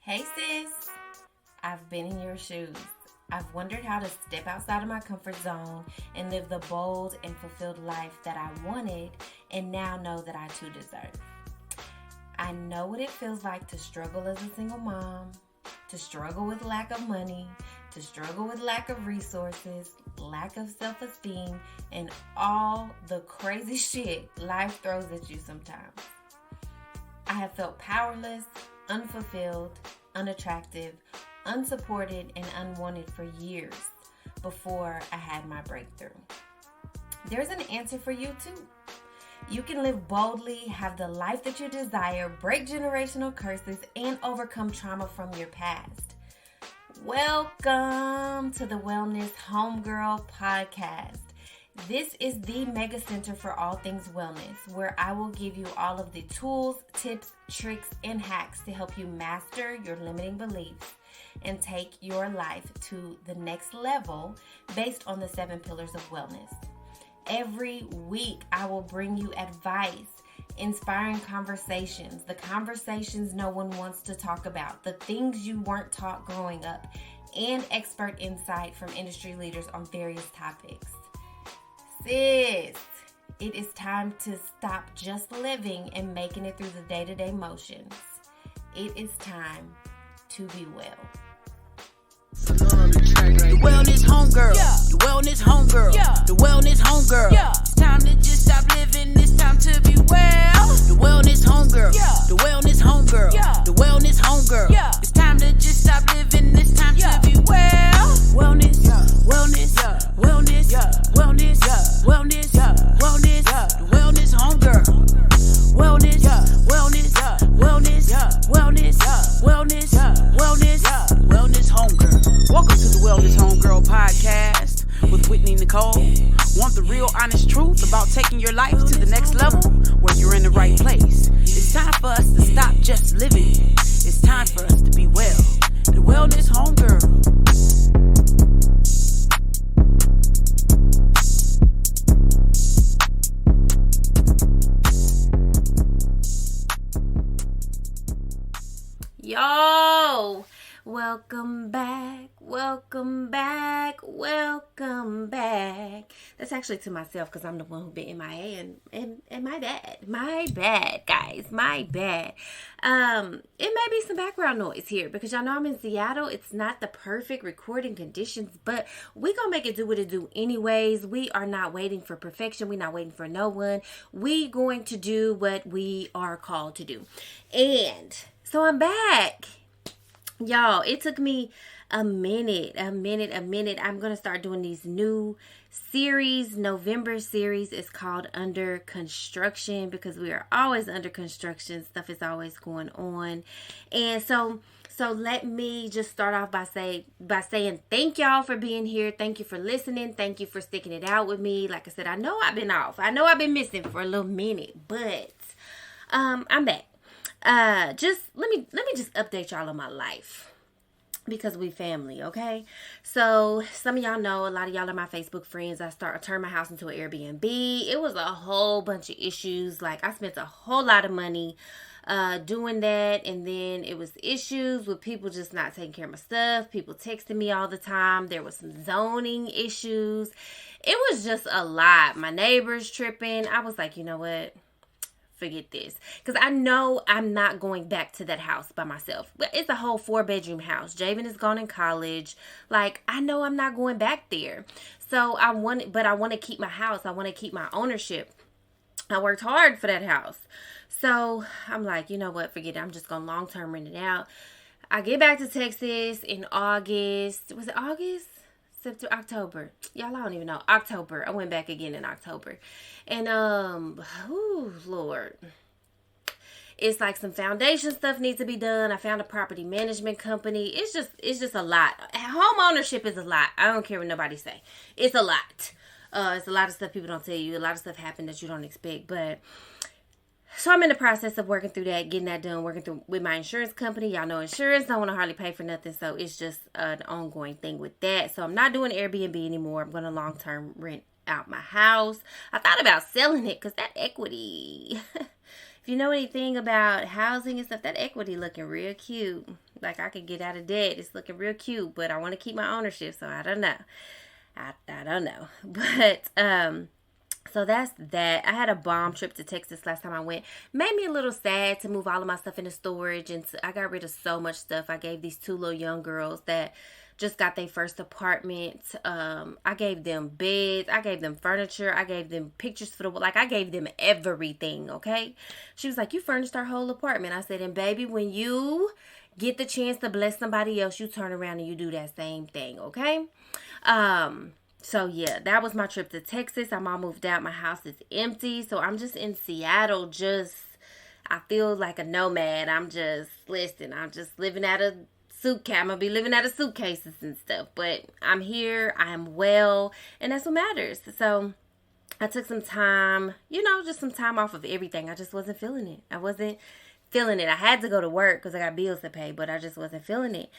Hey sis, I've been in your shoes. I've wondered how to step outside of my comfort zone and live the bold and fulfilled life that I wanted and now know that I too deserve. I know what it feels like to struggle as a single mom, to struggle with lack of money, to struggle with lack of resources, lack of self-esteem, and all the crazy shit life throws at you sometimes. I have felt powerless, unfulfilled, unattractive, unsupported, and unwanted for years before I had my breakthrough. There's an answer for you too. You can live boldly, have the life that you desire, break generational curses, and overcome trauma from your past. Welcome to the Wellness Homegirl Podcast. This is the mega center for all things wellness, where I will give you all of the tools, tips, tricks, and hacks to help you master your limiting beliefs and take your life to the next level based on the 7 pillars of wellness. Every week, I will bring you advice, inspiring conversations, the conversations no one wants to talk about, the things you weren't taught growing up, and expert insight from industry leaders on various topics. Sis, it is time to stop just living and making it through the day-to-day motions. It is time to be well. The wellness homegirl, the wellness homegirl, the wellness homegirl. It's time to just stop living, it's time to be well. The wellness homegirl, the wellness homegirl, the wellness homegirl. It's time to just stop living, it's time to be well. Wellness, wellness, wellness, wellness, wellness, wellness, the wellness homegirl. Wellness, wellness, wellness, wellness, wellness, wellness, wellness homegirl. Welcome to the Wellness Homegirl Podcast with Whitney Nicole. Want the real honest truth about taking your life to the next level? Well, you're in the right place. It's time for us to stop just living. It's time for us to be well. The Wellness Homegirl. Yo, welcome back, welcome back, welcome back. That's actually to myself because I'm the one who been MIA and my bad, guys, my bad. It may be some background noise here because y'all know I'm in Seattle. It's not the perfect recording conditions, but we gonna make it do what it do anyways. We are not waiting for perfection. We're not waiting for no one. We going to do what we are called to do. And so I'm back. Y'all, it took me a minute. I'm going to start doing these new series. November series is called Under Construction because we are always under construction. Stuff is always going on. And so let me just start off by saying thank y'all for being here. Thank you for listening. Thank you for sticking it out with me. Like I said, I know I've been off. I know I've been missing for a little minute, but I'm back. Just let me just update y'all on my life because we family, okay? So some of y'all know, a lot of y'all are my Facebook friends. I turned my house into an Airbnb. It was a whole bunch of issues. Like I spent a whole lot of money doing that, and then it was issues with people just not taking care of my stuff. People texting me all the time. There was some zoning issues. It was just a lot. My neighbors tripping. I was like, you know what? Forget this, because I know I'm not going back to that house by myself. But it's a whole 4-bedroom house. Javen is gone in college. Like, I know I'm not going back there. So I want to keep my house. I want to keep my ownership. I worked hard for that house. So I'm like, you know what? Forget it. I'm just gonna long-term rent it out. I get back to Texas in August. Was it August? September, October. Y'all, I don't even know. October. I went back again in October. And, Lord. It's like some foundation stuff needs to be done. I found a property management company. It's just a lot. Home ownership is a lot. I don't care what nobody say. It's a lot. It's a lot of stuff people don't tell you. A lot of stuff happened that you don't expect. But so I'm in the process of working through that, getting that done, working through with my insurance company. Y'all know insurance don't want to hardly pay for nothing, so it's just an ongoing thing with that. So I'm not doing Airbnb anymore. I'm going to long-term rent out my house. I thought about selling it because that equity. If you know anything about housing and stuff, that equity looking real cute. Like, I could get out of debt. It's looking real cute, but I want to keep my ownership, so I don't know. I don't know. But, so that's that. I had a bomb trip to Texas last time I went. Made me a little sad to move all of my stuff into storage, and I got rid of so much stuff. I gave these 2 little young girls that just got their first apartment. I gave them beds. I gave them furniture. I gave them pictures for the, like, I gave them everything, okay? She was like, you furnished our whole apartment. I said, and baby, when you get the chance to bless somebody else, you turn around and you do that same thing, okay? So yeah, that was my trip to Texas. I'm all moved out. My house is empty. So I'm just in Seattle. I feel like a nomad. I'm just living out of suitcase. I'm going to be living out of suitcases and stuff. But I'm here. I'm well. And that's what matters. So I took some time, just some time off of everything. I just wasn't feeling it. I wasn't feeling it. I had to go to work because I got bills to pay. But I just wasn't feeling it.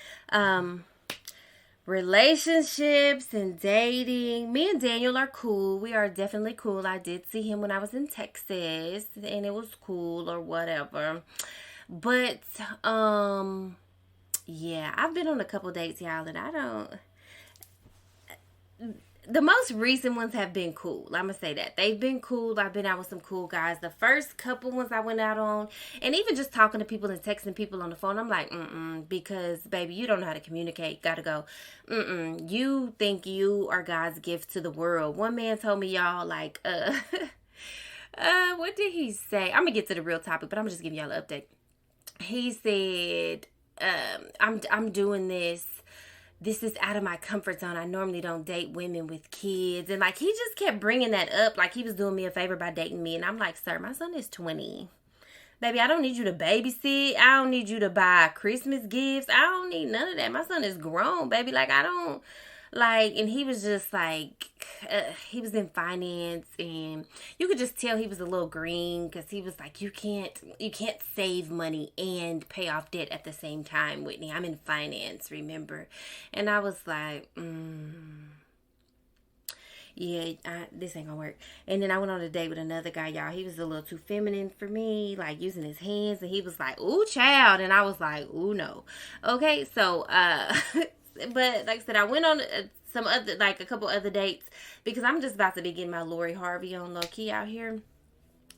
Relationships and dating. Me and Daniel are cool. We are definitely cool. I did see him when I was in Texas, and it was cool or whatever. But yeah, I've been on a couple dates, y'all, and the most recent ones have been cool. I'm going to say that. They've been cool. I've been out with some cool guys. The first couple ones I went out on, and even just talking to people and texting people on the phone, I'm like, because, baby, you don't know how to communicate. Gotta go. You think you are God's gift to the world. One man told me, y'all, like, what did he say? I'm going to get to the real topic, but I'm just giving y'all an update. He said, I'm doing this. This is out of my comfort zone. I normally don't date women with kids. And, like, he just kept bringing that up like he was doing me a favor by dating me. And I'm like, sir, my son is 20. Baby, I don't need you to babysit. I don't need you to buy Christmas gifts. I don't need none of that. My son is grown, baby. Like, I don't, like, and he was just, like, he was in finance. And you could just tell he was a little green because he was like, you can't save money and pay off debt at the same time, Whitney. I'm in finance, remember? And I was like, yeah, this ain't gonna work. And then I went on a date with another guy, y'all. He was a little too feminine for me, like using his hands. And he was like, ooh, child. And I was like, ooh, no. Okay, so, but like I said, I went on a couple other dates because I'm just about to be getting my Lori Harvey on low key out here.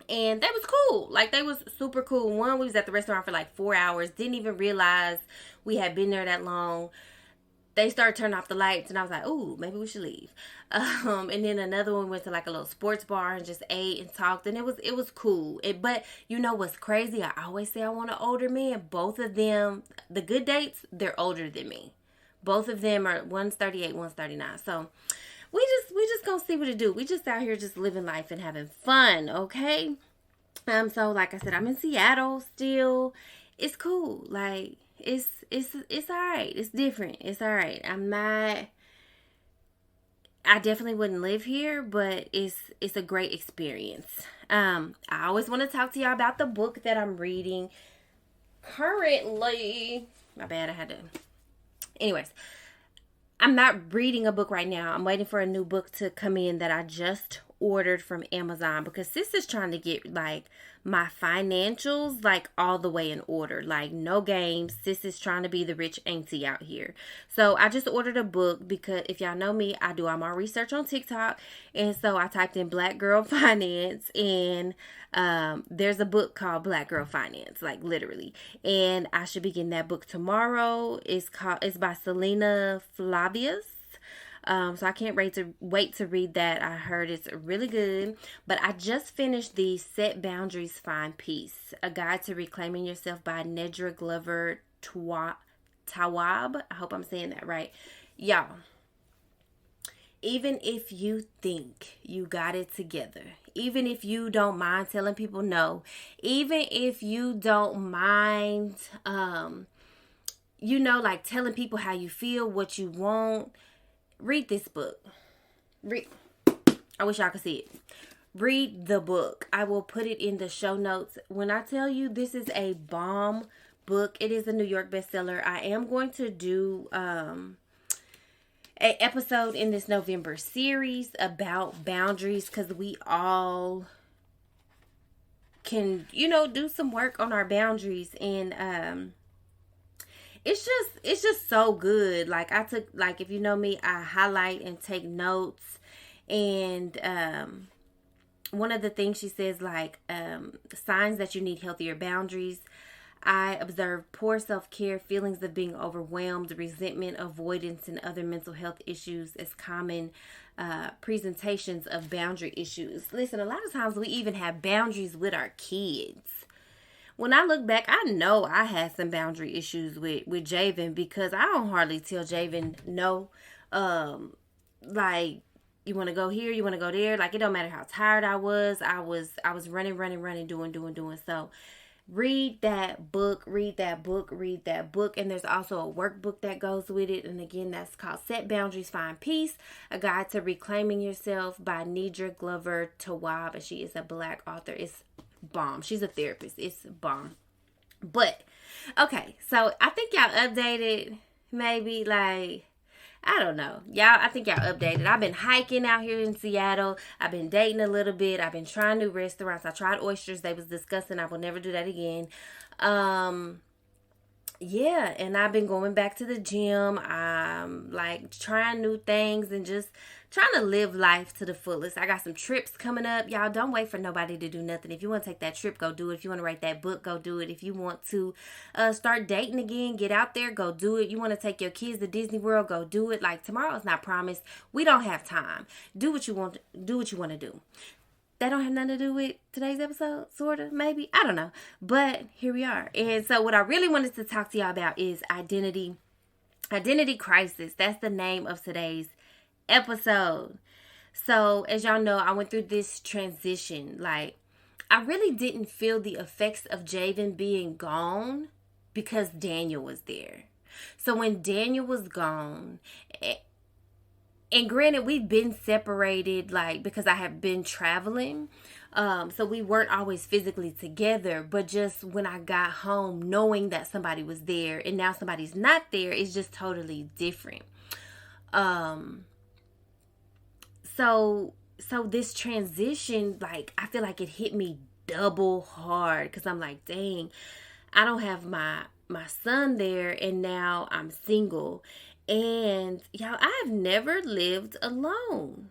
And that was cool. Like, they was super cool. One, we was at the restaurant for like 4 hours. Didn't even realize we had been there that long. They started turning off the lights, and I was like, ooh, maybe we should leave. And then another one went to like a little sports bar and just ate and talked, and it was cool. But you know what's crazy? I always say I want an older man. Both of them, the good dates, they're older than me. Both of them are, one's 38, one's 39. So we just gonna see what it do. We just out here just living life and having fun, okay? So like I said, I'm in Seattle still. It's cool. Like, it's all right. It's different. It's all right. I definitely wouldn't live here, but it's a great experience. I always want to talk to y'all about the book that I'm reading currently. My bad, anyways, I'm not reading a book right now. I'm waiting for a new book to come in that I just ordered from Amazon because sis is trying to get like my financials like all the way in order. Like, no games. Sis is trying to be the rich auntie out here. So I just ordered a book because if y'all know me, I do all my research on TikTok. And so I typed in Black Girl Finance, and there's a book called Black Girl Finance, like literally. And I should be getting that book tomorrow. It's by Selena Flavius. So I can't wait to read that. I heard it's really good. But I just finished the Set Boundaries, Find Peace, a guide to reclaiming yourself by Nedra Glover Tawwab. I hope I'm saying that right. Y'all, even if you think you got it together, even if you don't mind telling people no, even if you don't mind, like telling people how you feel, what you want, read this book. I wish y'all could see it. Read the book. I will put it in the show notes. When I tell you this is a bomb book, it is a New York bestseller. I am going to do an episode in this November series about boundaries because we all can, do some work on our boundaries. And it's just so good. Like I took, like, if you know me, I highlight and take notes. And one of the things she says, like, signs that you need healthier boundaries. I observe poor self-care, feelings of being overwhelmed, resentment, avoidance, and other mental health issues as common presentations of boundary issues. Listen, a lot of times we even have boundaries with our kids. When I look back, I know I had some boundary issues with Javen, because I don't hardly tell Javen no. Like, you want to go here, you want to go there. Like, it don't matter how tired I was. I was running, doing. So read that book. And there's also a workbook that goes with it. And again, that's called Set Boundaries, Find Peace, A Guide to Reclaiming Yourself by Nidra Glover Tawwab. And she is a Black author. It's bomb. She's a therapist. It's bomb. But, okay, so I think y'all updated, maybe, like, I don't know. Y'all, I think y'all updated. I've been hiking out here in Seattle. I've been dating a little bit. I've been trying new restaurants. I tried oysters. They was disgusting. I will never do that again. Yeah, and I've been going back to the gym. I'm like trying new things and just trying to live life to the fullest. I got some trips coming up. Y'all, don't wait for nobody to do nothing. If you want to take that trip, go do it. If you want to write that book, go do it. If you want to start dating again, get out there, go do it. You want to take your kids to Disney World, go do it. Like, tomorrow's not promised. We don't have time. Do what you want. Do what you want to do. That don't have nothing to do with today's episode, sort of, maybe. I don't know. But here we are. And so what I really wanted to talk to y'all about is identity. Identity crisis. That's the name of today's episode. So as y'all know, I went through this transition. Like, I really didn't feel the effects of Javen being gone because Daniel was there. So when Daniel was gone, and granted, we've been separated, like, because I have been traveling. So we weren't always physically together. But just when I got home, knowing that somebody was there and now somebody's not there, is just totally different. So this transition, like, I feel like it hit me double hard. Because I'm like, dang, I don't have my son there. And now I'm single. And y'all, I have never lived alone.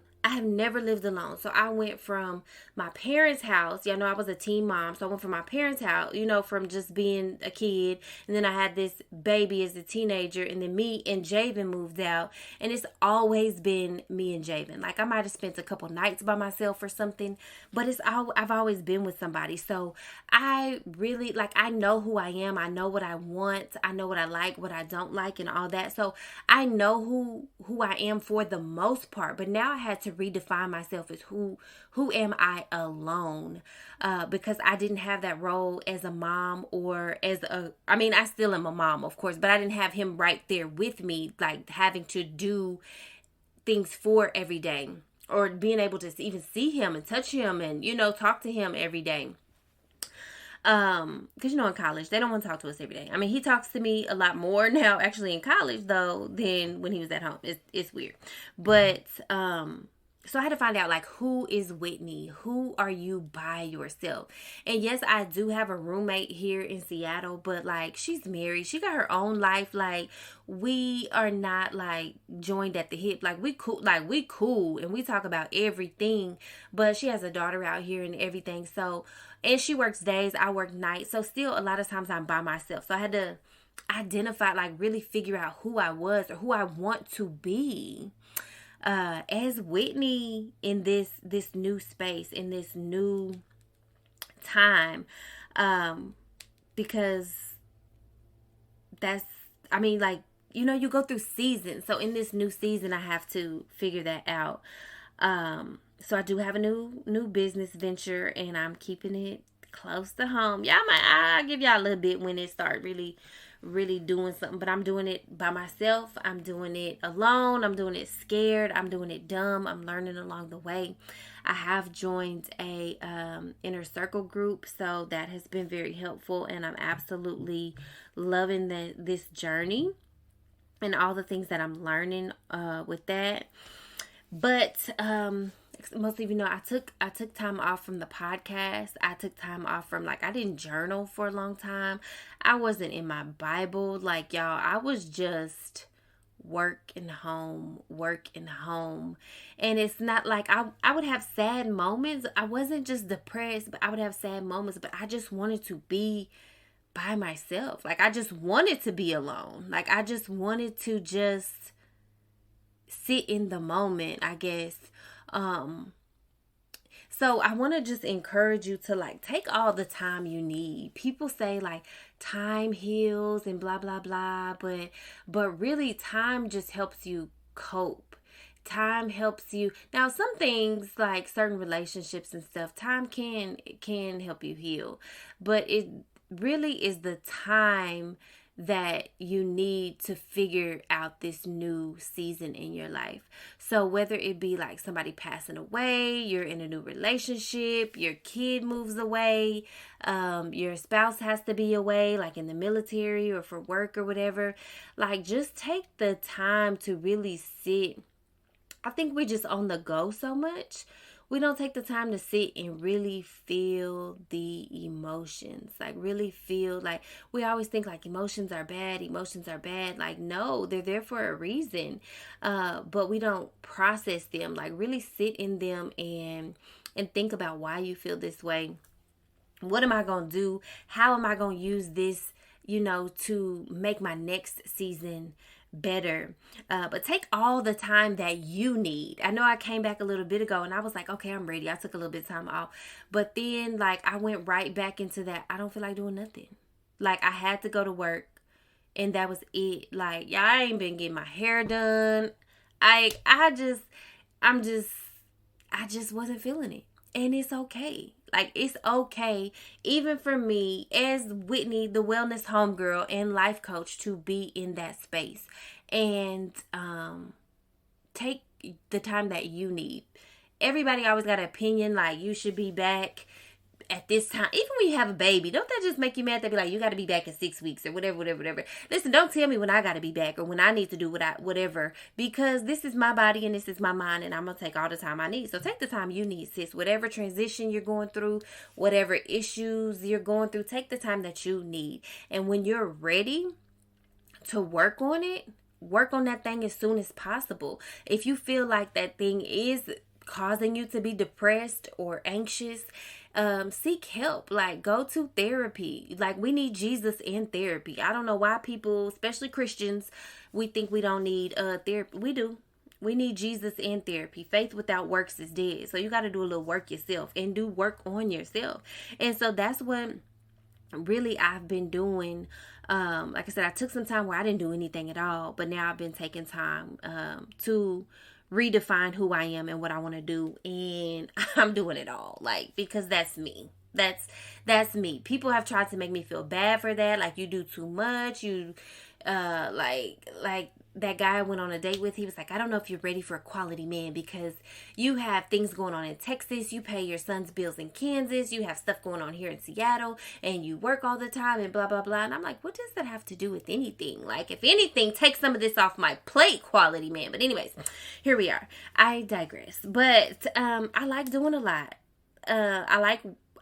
So I went from my parents' house. Y'all know I was a teen mom. So I went from my parents' house, from just being a kid. And then I had this baby as a teenager. And then me and Javen moved out. And it's always been me and Javen. Like, I might have spent a couple nights by myself or something. But I've always been with somebody. So I really, like, I know who I am. I know what I want. I know what I like, what I don't like, and all that. So I know who I am for the most part. But now I had to redefine myself as who am I alone, because I didn't have that role as a mom, or I still am a mom, of course, but I didn't have him right there with me, like having to do things for every day, or being able to even see him and touch him and talk to him every day. Because in college they don't want to talk to us every day. I mean, he talks to me a lot more now actually in college though than when he was at home. It's weird. But so I had to find out, like, who is Whitney? Who are you by yourself? And yes, I do have a roommate here in Seattle, but, like, she's married. She got her own life. Like, we are not, like, joined at the hip. Like, we cool and we talk about everything, but she has a daughter out here and everything. So, and she works days, I work nights. So still a lot of times I'm by myself. So I had to identify, like, really figure out who I was or who I want to be. As Whitney in this new space, in this new time, because you go through seasons. So in this new season, I have to figure that out. So I do have a new business venture, and I'm keeping it close to home. I'll give y'all a little bit when it start really doing something, but I'm doing it by myself. I'm doing it alone. I'm doing it scared. I'm doing it dumb. I'm learning along the way. I have joined a inner circle group, so that has been very helpful, and I'm absolutely loving this journey and all the things that I'm learning with that. But most of you know, I took time off from the podcast. I took time off from, like, I didn't journal for a long time. I wasn't in my Bible. Like, y'all, I was just working home. And it's not like I would have sad moments. I wasn't just depressed, but I would have sad moments. But I just wanted to be by myself. Like, I just wanted to be alone. Like, I just wanted to just sit in the moment, I guess. So I want to just encourage you to, like, take all the time you need. People say, like, time heals and blah blah blah, but really time just helps you cope. Time helps you. Now, some things, like certain relationships and stuff, time can help you heal, but it really is the time that you need to figure out this new season in your life. So whether it be like somebody passing away, you're in a new relationship, your kid moves away, your spouse has to be away, like in the military or for work or whatever, like, just take the time to really sit. I think we're just on the go so much. We don't take the time to sit and really feel the emotions. Like, really feel, like, we always think like emotions are bad. Like, no, they're there for a reason. But we don't process them. Like, really sit in them and think about why you feel this way. What am I going to do? How am I going to use this, to make my next season better? But take all the time that you need. I know I came back a little bit ago and I was like, okay, I'm ready. I took a little bit of time off, but then, like, I went right back into that. I don't feel like doing nothing. Like, I had to go to work and that was it. Like, y'all, I ain't been getting my hair done. I just wasn't feeling it, and it's okay. Like, it's okay, even for me as Whitney, the wellness homegirl and life coach, to be in that space and take the time that you need. Everybody always got an opinion, like, you should be back at this time. Even when you have a baby, don't that just make you mad? They be like, you got to be back in 6 weeks or whatever. Listen, don't tell me when I got to be back or when I need to do whatever, because this is my body and this is my mind, and I'm going to take all the time I need. So take the time you need, sis. Whatever transition you're going through, whatever issues you're going through, take the time that you need. And when you're ready to work on it, work on that thing as soon as possible. If you feel like that thing is causing you to be depressed or anxious, seek help. Like, go to therapy. Like, we need Jesus in therapy. I don't know why people, especially Christians, we think we don't need therapy. We do. We need Jesus in therapy. Faith without works is dead. So you got to do a little work yourself and do work on yourself. And so that's what really I've been doing. Like I said, I took some time where I didn't do anything at all, but now I've been taking time to redefine who I am and what I want to do, and I'm doing it all, like, because that's me. That's me. People have tried to make me feel bad for that, like, you do too much. You like that guy I went on a date with, he was like, I don't know if you're ready for a quality man because you have things going on in Texas, you pay your son's bills in Kansas, you have stuff going on here in Seattle, and you work all the time and blah, blah, blah. And I'm like, what does that have to do with anything? Like, if anything, take some of this off my plate, quality man. But anyways, here we are. I digress. But I like doing a lot.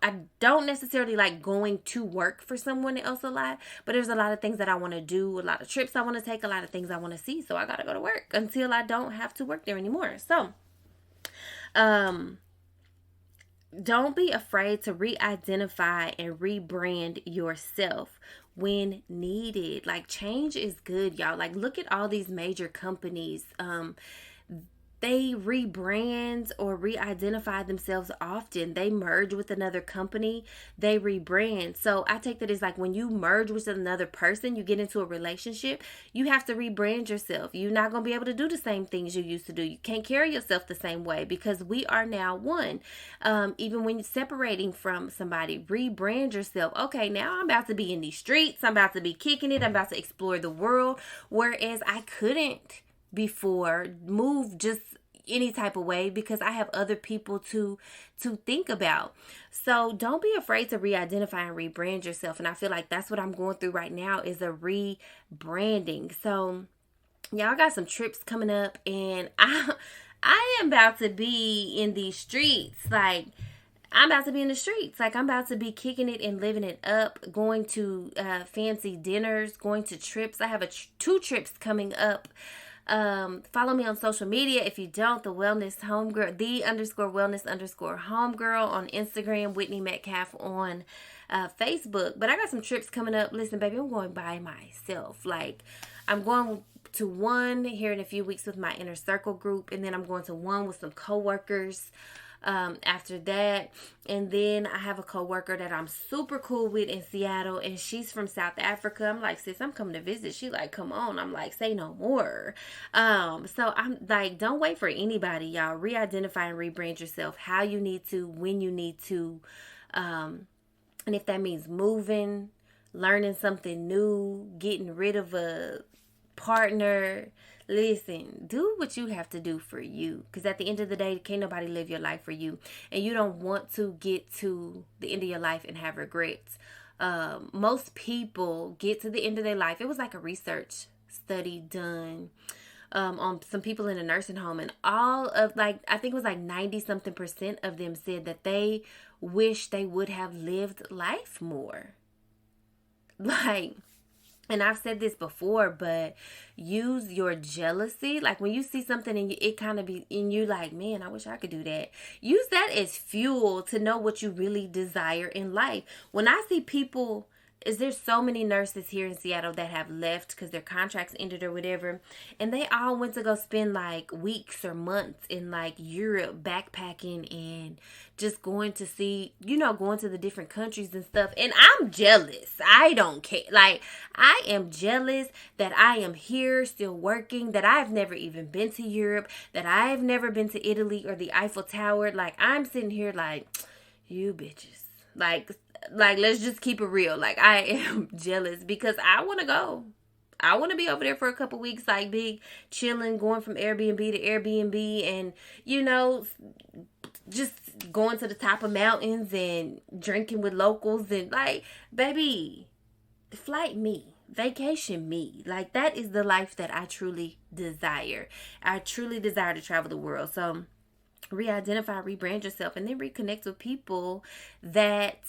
I don't necessarily like going to work for someone else a lot, but there's a lot of things that I want to do, a lot of trips I want to take, a lot of things I want to see. So I got to go to work until I don't have to work there anymore. So, don't be afraid to re-identify and rebrand yourself when needed. Like, change is good, y'all. Like, look at all these major companies. They rebrand or re-identify themselves often. They merge with another company, they rebrand. So I take that as like when you merge with another person, you get into a relationship, you have to rebrand yourself. You're not going to be able to do the same things you used to do. You can't carry yourself the same way because we are now one. Even when you're separating from somebody, rebrand yourself. Okay, now I'm about to be in these streets. I'm about to be kicking it. I'm about to explore the world. Whereas I couldn't before move just any type of way because I have other people to think about. So don't be afraid to re-identify and rebrand yourself. And I feel like that's what I'm going through right now is a rebranding. So y'all got some trips coming up, and I am about to be in these streets. Like, I'm about to be in the streets. Like, I'm about to be kicking it and living it up, going to fancy dinners, going to trips. I have 2 trips coming up. Follow me on social media. If you don't, the Wellness Homegirl, the_wellness_homegirl on Instagram, Whitney Metcalf on Facebook. But I got some trips coming up. Listen, baby, I'm going by myself. Like, I'm going to one here in a few weeks with my inner circle group, and then I'm going to one with some coworkers after that. And then I have a coworker that I'm super cool with in Seattle, and she's from South Africa. I'm like, sis, I'm coming to visit. She like, come on. I'm like, say no more. So I'm like, don't wait for anybody, y'all. Re-identify and rebrand yourself how you need to, when you need to. And if that means moving, learning something new, getting rid of a partner, listen, do what you have to do for you, because at the end of the day, can't nobody live your life for you, and you don't want to get to the end of your life and have regrets. Most people get to the end of their life. It was like a research study done on some people in a nursing home, and all of, like, I think it was like 90 something % of them said that they wish they would have lived life more. Like, and I've said this before, but use your jealousy. Like, when you see something and it kind of be in you, like, man, I wish I could do that. Use that as fuel to know what you really desire in life. When I see people, there's so many nurses here in Seattle that have left because their contracts ended or whatever, and they all went to go spend like weeks or months in like Europe backpacking and just going to see, going to the different countries and stuff. And I'm jealous. I don't care. Like, I am jealous that I am here still working, that I've never even been to Europe, that I've never been to Italy or the Eiffel Tower. Like, I'm sitting here like, you bitches. Like, let's just keep it real. Like, I am jealous because I want to go. I want to be over there for a couple weeks, like, big chilling, going from Airbnb to Airbnb, and, just going to the top of mountains and drinking with locals, and, like, baby, flight me, vacation me. Like, that is the life that I truly desire. I truly desire to travel the world. So, re-identify, rebrand yourself, and then reconnect with people that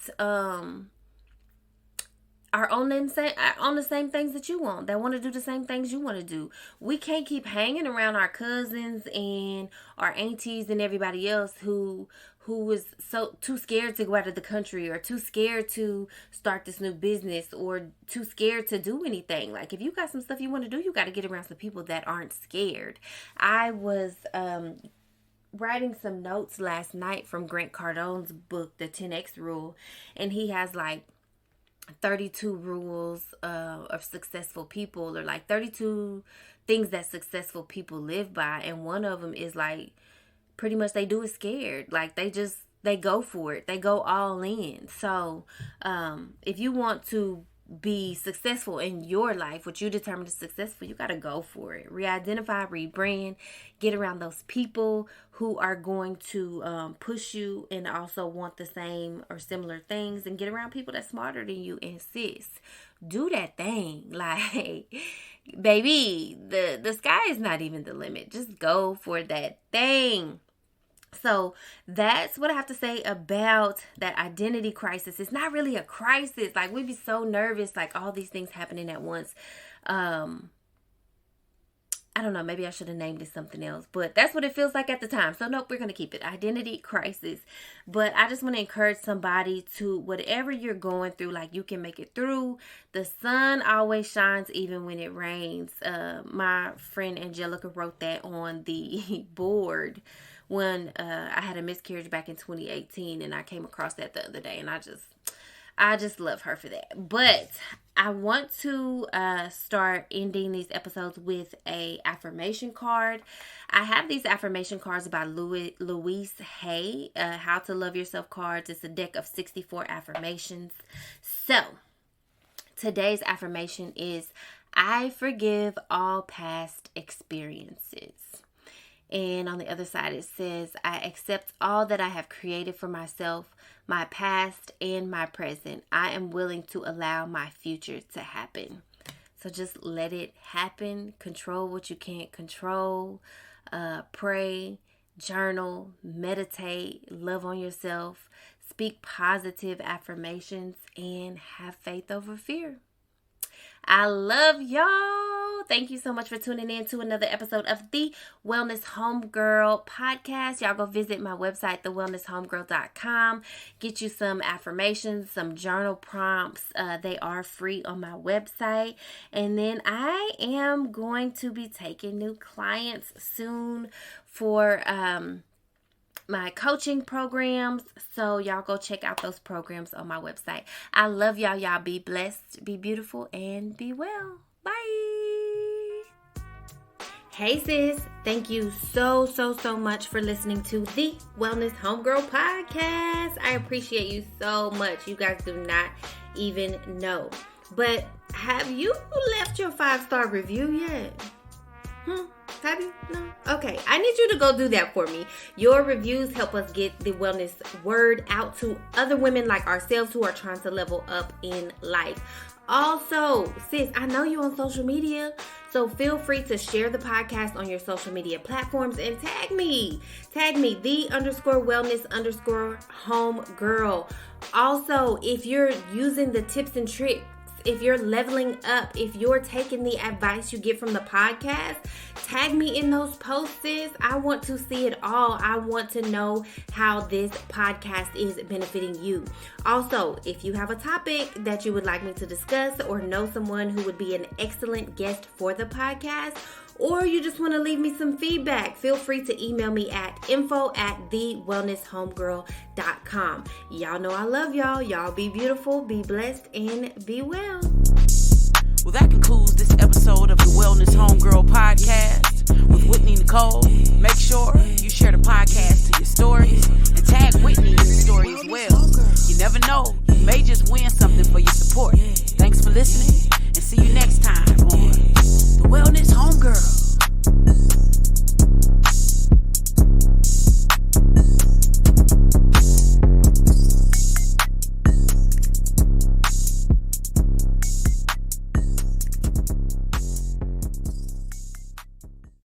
are on the same things that you want, that want to do the same things you want to do. We can't keep hanging around our cousins and our aunties and everybody else who is so too scared to go out of the country, or too scared to start this new business, or too scared to do anything. Like, if you got some stuff you want to do, you got to get around some people that aren't scared. I was writing some notes last night from Grant Cardone's book, The 10X Rule, and he has like 32 rules of successful people, or like 32 things that successful people live by, and one of them is like, pretty much they do it scared. Like, they go for it, they go all in. So if you want to be successful in your life, what you determine is successful, you got to go for it. Re-identify, rebrand, get around those people who are going to push you and also want the same or similar things, and get around people that's smarter than you, and sis, do that thing. Like, baby, the sky is not even the limit. Just go for that thing. So that's what I have to say about that identity crisis. It's not really a crisis. Like, we'd be so nervous, like all these things happening at once. I don't know, maybe I should have named it something else, but that's what it feels like at the time. So nope, we're going to keep it identity crisis. But I just want to encourage somebody to, whatever you're going through, like, you can make it through. The sun always shines even when it rains. My friend Angelica wrote that on the board when I had a miscarriage back in 2018, and I came across that the other day, and I just love her for that. But I want to start ending these episodes with a affirmation card. I have these affirmation cards by Louise Hay, How to Love Yourself cards. It's a deck of 64 affirmations. So today's affirmation is, I forgive all past experiences. And on the other side, it says, I accept all that I have created for myself, my past and my present. I am willing to allow my future to happen. So just let it happen. Control what you can't control. pray, journal, meditate, love on yourself, speak positive affirmations, and have faith over fear. I love y'all. Thank you so much for tuning in to another episode of the Wellness Homegirl podcast. Y'all go visit my website, thewellnesshomegirl.com. Get you some affirmations, some journal prompts. They are free on my website. And then I am going to be taking new clients soon for my coaching programs. So y'all go check out those programs on my website. I love y'all. Y'all be blessed, be beautiful, and be well. Bye. Hey sis, thank you so much for listening to the Wellness Homegirl podcast. I appreciate you so much. You guys do not even know. But have you left your 5-star review yet? Have you? No? Okay. I need you to go do that for me. Your reviews help us get the wellness word out to other women like ourselves who are trying to level up in life. Also, sis, I know you on social media, so feel free to share the podcast on your social media platforms and tag me. Tag me, the_wellness_homegirl. Also, if you're using the tips and tricks, if you're leveling up, if you're taking the advice you get from the podcast, tag me in those posts, sis. I want to see it all. I want to know how this podcast is benefiting you. Also, if you have a topic that you would like me to discuss or know someone who would be an excellent guest for the podcast, or you just want to leave me some feedback, feel free to email me at info@thewellnesshomegirl.com. Y'all know I love y'all. Y'all be beautiful, be blessed, and be well. Well, that concludes this episode of the Wellness Homegirl podcast with Whitney Nicole. Make sure you share the podcast to your stories